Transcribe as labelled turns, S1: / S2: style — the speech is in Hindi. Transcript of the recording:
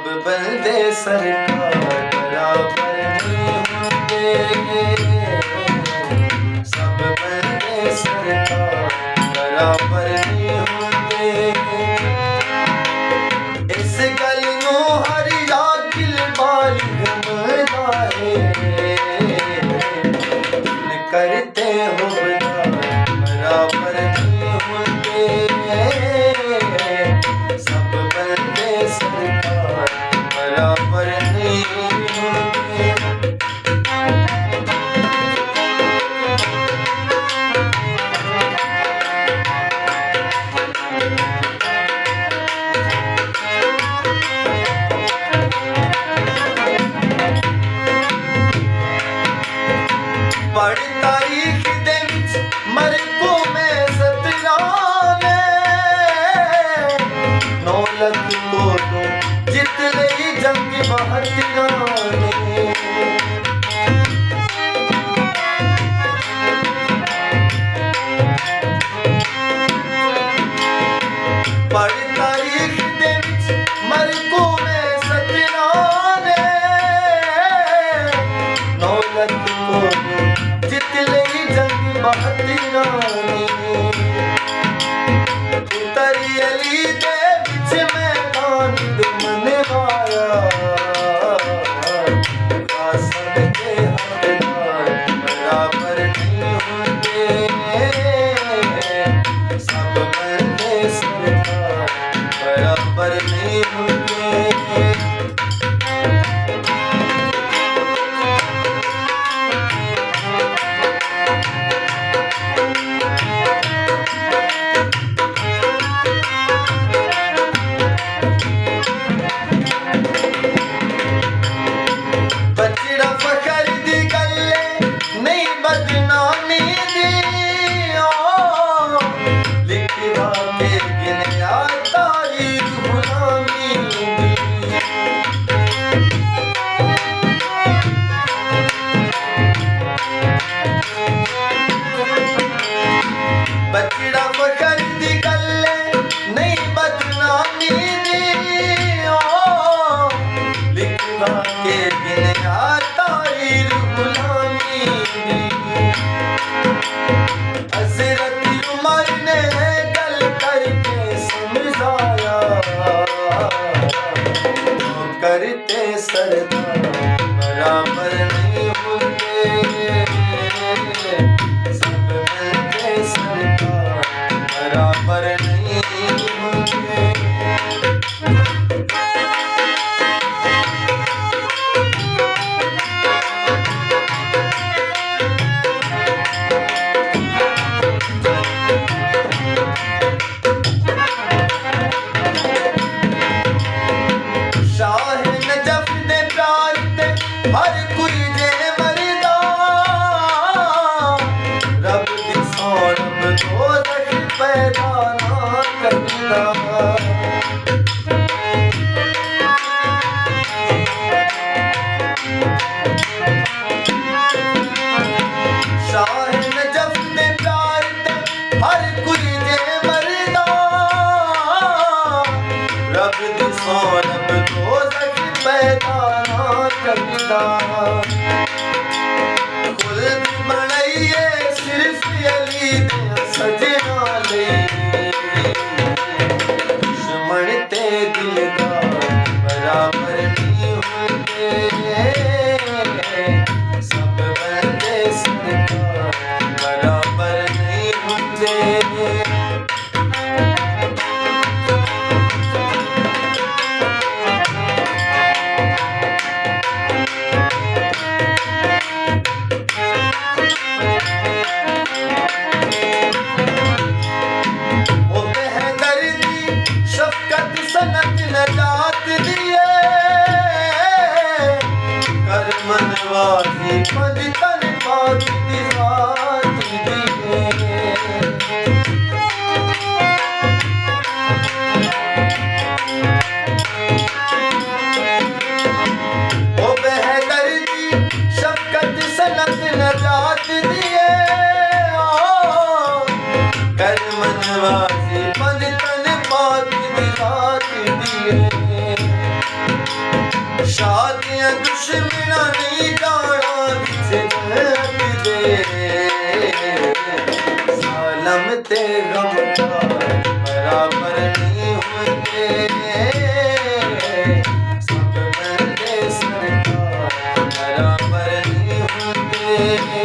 S1: बंदे सरकार बराबर नहीं होंगे, सब बंदे सरकार बराबर नहीं होंगे। इस गल नूं हर याकिल बालिग मरदा है, करते हो बराबर नहीं होंगे, सब बंदे सरकार बराबर नहीं होंगे। पढ़ तारीख दे विच मरको मैं सतराने, 9 लख कोलों जित लई जंग बहादुराने। पढ़ तारीख दे विच मरको मैं सतराने, 9 लख कोलों जित लई जंग बहादुराने। उतरी अली दे विच मैदान दुमन वाया, कासम के हकदार बराबर नहीं होंगे, सब बंदे सरकार बराबर नहीं होंगे। बचड़ा फखर दी गल्ले नहीं बदनामी दी, लिखवा के गिनया तारीख गुलामी दी। बचड़ा फखर दी गल्ले नहीं बदनामी दी, लिखवा के गिनया तारीख गुलामी दी। हज़रत उमर ने गल करके समझाया, करते सरदार बराबर नहीं होंगे, सब बंदे सरकार बराबर नहीं होंगे। शाह नजफ दे प्यार ते हर कोई जे मरदा, रब दी सौरभ दोज़ख पैदा ना करदा। शाह नजफ दे प्यार ते हर कोई जे मरदा, रब दी सौरभ दोज़ख पैदा ना करदा। खुल्द बनाइए सिर्फ अली दे सजना लई, दुश्मन ते दिलदार बराबर नहीं होंगे, सब बंदे सरकार बराबर नहीं होंगे। ओ बेहदर्दी शफकत सनत नजात दिए, कर मनवाजी पद तन पाक दी जात दिए। ओ बेहदर्दी शफकत सनत नजात दिए, कर मनवाजी पद तन पाक दी जात दिए। दुश्मना नहीं जाना बिच दर्द दे सालम ते गमकार बराबर नहीं होते सब बंदे सरकार बराबर नहीं होते